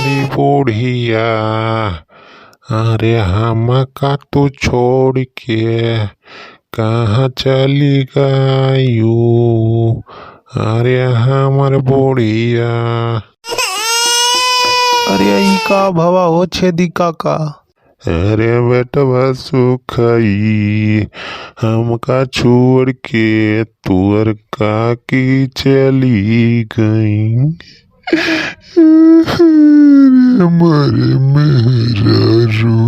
हमारी बुढ़िया, अरे हमका तू छोड़ के कहाँ चली गयू, अरे हमर बुढ़िया। अरे ई का भवा हो छेदी काका। अरे बेटवा सुखई, हमका छोड़ के तुअर काकी चली गई। हमारे मेहरारू।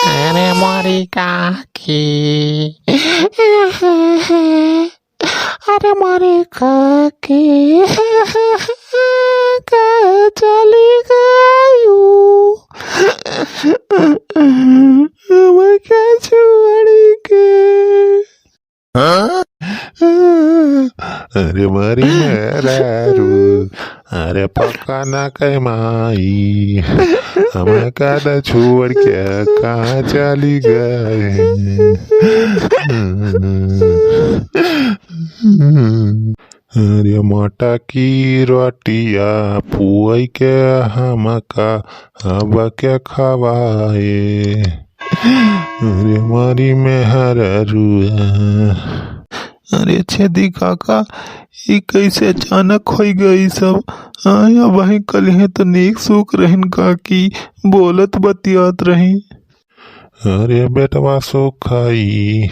अरे मोरी काकी, अरे मोरी काकी कहाँ चली गयू, मैं क्या छोड़ के। अरे मारी मेहरारू, अरे पक्का ना कह माई, हमें का छोड़ के कहाँ चली गए। अरे माटा की रोटिया पुआई के हमका अब के खवाए। अरे मारी मेहरारू। अरे छेदी काका, ई कैसे अचानक हो गई सब। आया वही कल है तो नीक सुख रहन काकी, बोलत बतियात रही। अरे बेटवा सुखाई,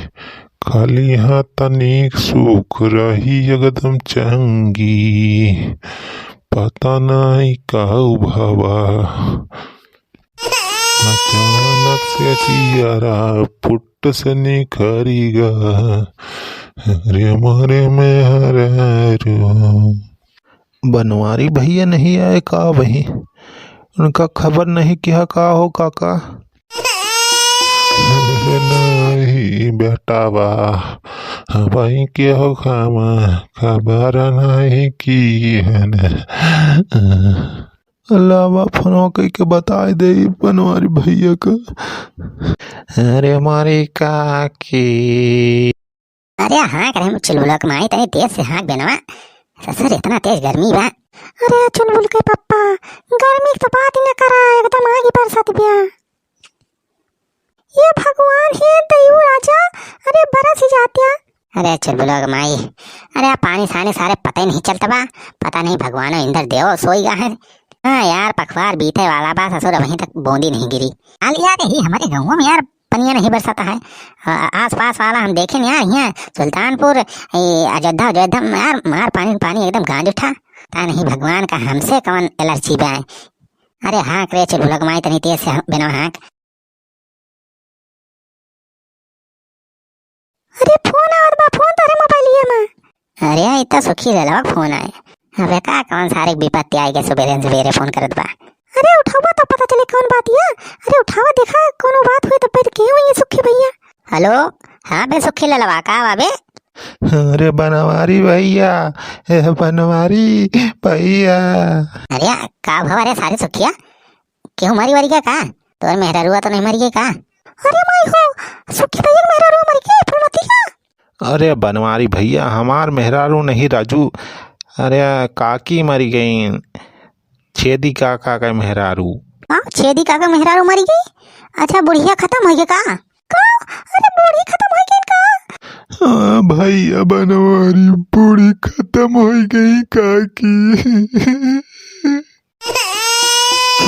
खाली हाँ तनिक सुख रही एकदम चंगी, पता नहीं कहू भवा अचानक से चियारा पुट से निखरी गा। अरे मारे मेहरारू। बनवारी भैया नहीं आए का वही, उनका खबर नहीं क्या का हो काका। नहीं बेटावा, भाई के हो खामा खबर नहीं की है न। अल्लाह फोन कह के बता दे बनवारी भैया का। अरे मोरी काकी। अरे हाँ करे चुलबुलक माई तनी तेज से हाँक बेनवा, ससुर इतना तेज गर्मी बा। अरे चुलबुल के पप्पा, गर्मी की तो बात ही न करा, एकदम आगे बरसात बिया। ये भगवान है दयु राजा, अरे बरस ही जातिया। अरे चुलबुलक माई, अरे पानी साने सारे पता ही नहीं चलता बा, पता नहीं भगवान इंद्र देव सोई गा है। हाँ यार पखवार बीते वाला बा, ससुर वहीं तक बूंदी नहीं गिरी। हाल यार यही हमारे गाँव में यार पनिया नहीं बरसाता है। आस पास वाला हम देखें यार, यहाँ सुल्तानपुर अयोध्या यार मार पानी पानी एकदम गांज उठा। ता नहीं भगवान का हमसे कौन एलर्जी बा। अरे हाँ करे चुलबुलक माई तनी तेज से बिना हाँक। अरे फोन आवत बा, फोन तारे मोबाइलिया में। अरे इतना सुखी ले लवा फोन आए। अबे का कौन सारे विपत्ति आई के सवेरे सवेरे फोन करत बा। अरे उठावा तो पता चले कौन बात या। अरे उठावा देखा कोनो बात हुई तो फिर क्यों ये सुखी भैया। हेलो हाँ बे सुखी ले लवा का बाबे। अरे बनवारी भैया, बनवारी भैया। अरे का भवा रे सारे सुखिया, क्यों मरी वरी क्या का, तो मेहरारुआ तो नहीं मरी गई का। अरे माई हो सुखी भैया मेहरारुआ मरी गई फुलमती का। अरे बनवारी भैया हमार मेहरारू नहीं राजू, अरे काकी मरी गई, छेदी काका का मेहरारू। हाँ छेदी काका मेहरारू मरी गई। अच्छा बुढ़िया खत्म हो गई का। अरे बूढ़ी खत्म हो गई का। हाँ भैया बनवारी बूढ़ी खत्म हो गई काकी।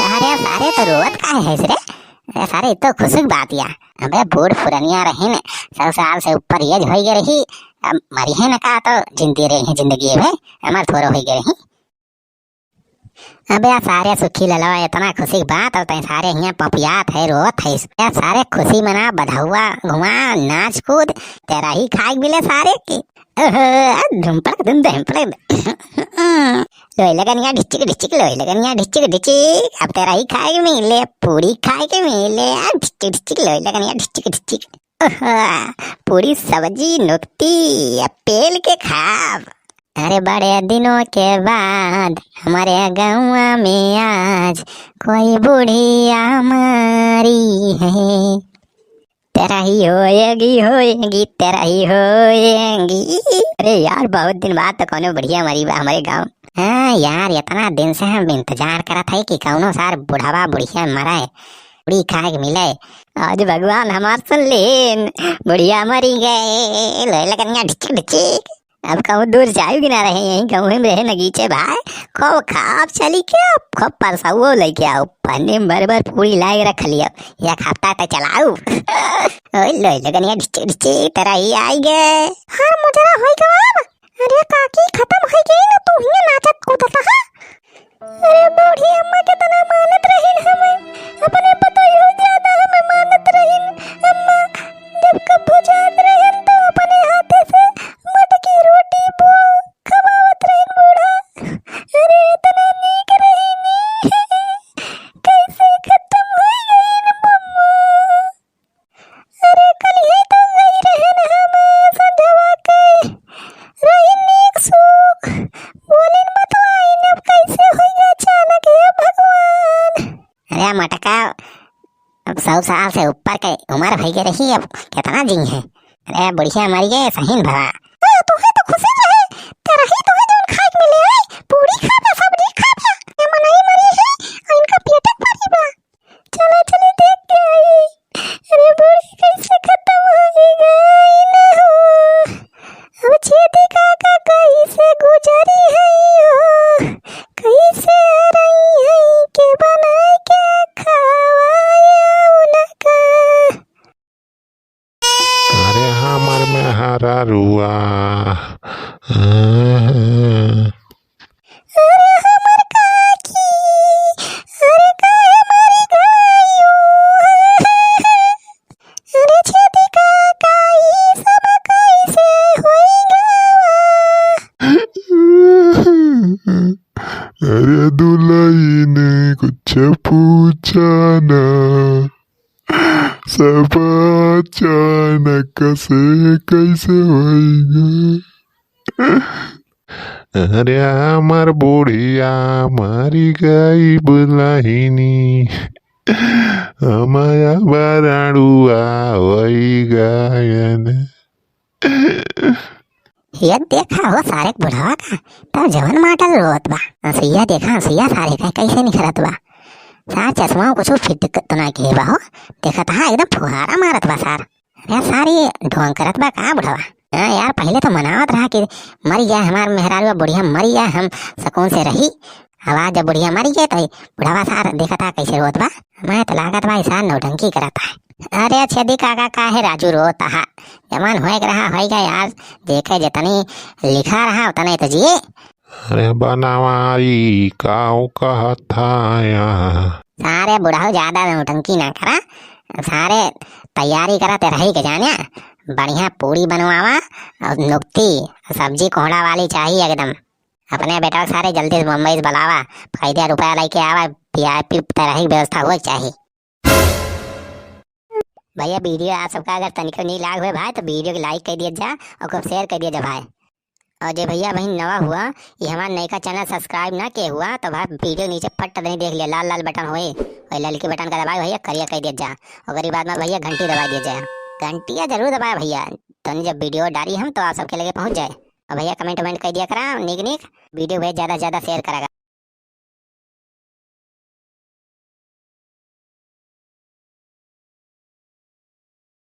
अरे सारे तो रोवत का है रे, अरे सारे तो खुश की बात या। अबे बूढ़ पुरनिया रही न 100 साल से ऊपर एज हो गई रही, अब मरी है न का तो जिंदी रही है जिंदगी है हमार थोड़ा हो गई रही। अबे यार सारे सुखी ललवा इतना खुशी की बात, और तई सारे यहाँ पपियात है रोत है यार, सारे खुशी मना बधाउआ घुमा नाच कूद तेरा ही खाए मिले सारे की। धुमपड़क धुम लोही लगनिया ढिचिक ढिचिक, लोही लगनिया ढिचिक ढिचिक, अब तेरा ही खाए के मिले, पूरी खाए के मिले, ढिचिक ढिचिक लोही लगनिया ढिचिक ढिचिक। पूरी सब्जी नुकती पेल के खाब। अरे बड़े दिनों के बाद हमारे गाँव में आज कोई बुढ़िया मरी है। तेरा ही होएगी होएगी तेरा ही होएगी। अरे यार बहुत दिन बाद तो कौनो बढ़िया मरी बा हमारे गांव। हाँ यार इतना दिन से हम इंतजार करत है कि कौनो सार बुढ़ावा बुढ़िया मराए, बुढ़ी खाए के मिले। आज भगवान हमार सुन लेन, बुढ़िया मरी गए लोहे लगनिया ढिचिक ढिचिक। अब कहूँ दूर जाओगी ना रहे, यहीं कहूँ में रहे नगीचे भाई। खूब खाप चली के खूब परसाओ लेके आओ, पन्ने में भर भर पूरी लाए रख लियो, या खाता तो चलाऊ। ओए लोहे लगनिया ढिचिक ढिचिक तेरा ही आई गए। हाँ मुझे ना होई गवा। अरे काकी खत्म हो गई ना तू ही नाचत कूदता है। अरे बूढ़ी अम्मा के तना मानत रही हमें, अपने पता ही ज्यादा हमें मानत रही अम्मा। जब कब बुझात रहे तो अपने हाथे से मटकी रोटी पो खवावत रही बूढ़ा। अरे इतना नीक रही नी, कैसे खत्म हो गई न मम्मा। अरे कल ही तो गई रहे न हम संजवा के रही नीक सुख, बोलिन मतवाई न कैसे हो गया अचानक ये भगवान। अरे मटका अब 100 साल से ऊपर के उम्र भई के रही, अब कितना जी है। अरे बुढ़िया मर गए सहीन भरा। तू है तो खुशी रहे, तेरा ही तो है जो खाए के मिले है, पूरी खा पे सब्जी खा पे। ये मनई मरी है और इनका पेट भरी बा। चलो चलो देख के आई। अरे बूढ़ी कैसे खत्म हो गई न हो, अब छेदी काका कैसे गुजरी है हो, कैसे रही है के बनाए के खवाया उनका। अरे हमर में हरा रुआ। अरे हमर काकी, अरे काहे मरी गई हो। अरे छेदी काका ई सब कैसे होई गवा। अरे दुल्ही ने कुछ पूछा ना, सब अचानक से कैसे होएगा। अरे हमर बुढ़िया मरी गई बुलाहिनी, हमाया बराड़ुआ होई गायन। ये देखा हो सारे बुढ़ावा का तब जवन माटल रोत बा। हंसिया देखा हंसिया सारे का कैसे निखरत बा। सार चश्मा कुछ फिट तो ना के बा हो, देखा था एकदम फुहारा मारत बा सार। अरे सारी ढोंग करत बा का बुढ़ावा। हाँ यार पहले तो मनावत रहा कि मरी जाए हमार मेहरारू बुढ़िया मरी जाए, हम सुकून से रही। आवाज जब बुढ़िया मरी गई तो बुढ़ावा सार देखा था कैसे रोत बा। मैं तो लागत बा सार नौटंकी करता है। अरे छेदी काका का है राजू रोता है, जमान होए रहा होएगा यार, देखे जितनी लिखा रहा उतने तो जिए। अरे बनवारी काऊ कहता यहाँ। सारे बुढ़ाओ ज्यादा नौटंकी ना करा, सारे तैयारी करा ते रही के जाने। बढ़िया पूरी बनवावा और नुक्ती सब्जी कोहड़ा वाली चाहिए एकदम। अपने बेटा सारे जल्दी से मुंबई से बुलावा, फायदे रुपया लेके आवा, वीआईपी तरह की व्यवस्था हो चाहिए। भैया वीडियो आप सबका अगर तनिको नहीं लाग हुए भाई तो वीडियो को लाइक कर दिया जा और खूब शेयर कर दिया जा भाई। और जो भैया बहन नवा हुआ ये हमारा नई का चैनल सब्सक्राइब ना किया हुआ तो भाई वीडियो नीचे फट नहीं देख लिया, लाल लाल बटन हुए और लाल के बटन का दबाए भैया करिया कर दिया जा। और गरीब बात में भैया घंटी दबा दिया जाए, घंटिया जरूर दबाए भैया, तो जब वीडियो डाली हम तो आप सबके लगे पहुंच जाए। और भैया कमेंट वमेंट कर दिया करा निक निक, वीडियो भैया ज़्यादा से ज़्यादा शेयर करा।